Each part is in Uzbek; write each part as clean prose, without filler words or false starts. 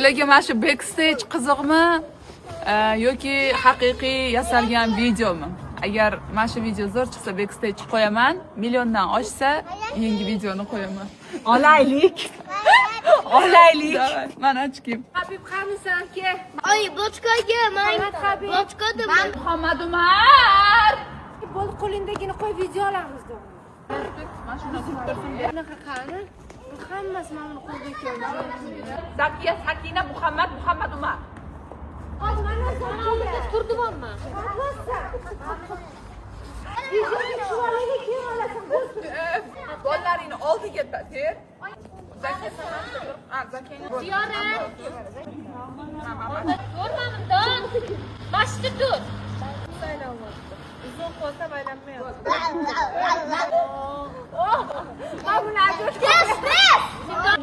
Sizlarga mana shu backstage qiziqmi yoki haqiqiy yasalgan videomi? Agar mana shu video zo'r chiqsa backstage qo'yaman, milliondan oshsa yangi videoni qo'yaman. Olaylik. Olaylik. Mana ochkim. Habib qamisan aka. Ay, bochkaga, bochkada Muhammad Umar. Bo'l qo'lingdagini qo'y video olamiz deb. Mashina tursin. Bunaqa qani? Hammasi mana qo'lga keldi. Zakiya, Sakina, Muhammad Umar. Hozir mana zakiya turdimanmi? Videoga tushuvalaga keyin olasan. Qo'llaringni oldiga ter. Zakiya, Zakiya. Ziyorat. Ko'rmamdan. Bashda tur. Uzun qo'lsa baylanmayapti.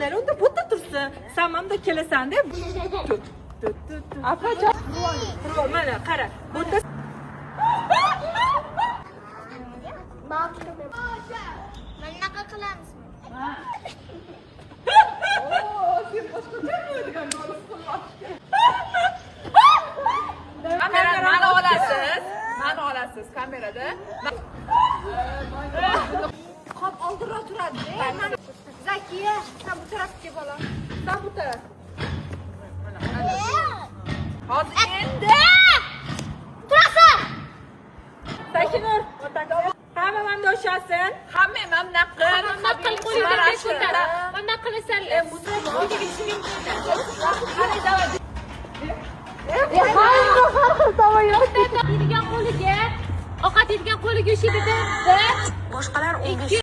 Nari unda bo'ta tursin. Sen mamda kelasan deb. Apacha. Mana qara. Bo'ta Bunaqa qilamiz. Kamerani olasiz. Mani olasiz kamerada. Qop oldiroq turadi. Zakiya, sen bu tarafga bola. Sen bu taraf. Hozir endi. Turasan. Sakinur. Hamma mamda o'shasin. Hamma mamna qil. Naql qo'lingga ko'tar. Mana qilasan. Yeydigan qo'liga, ovqat yeydigan qo'liga ushlaydi. Boshqalar 15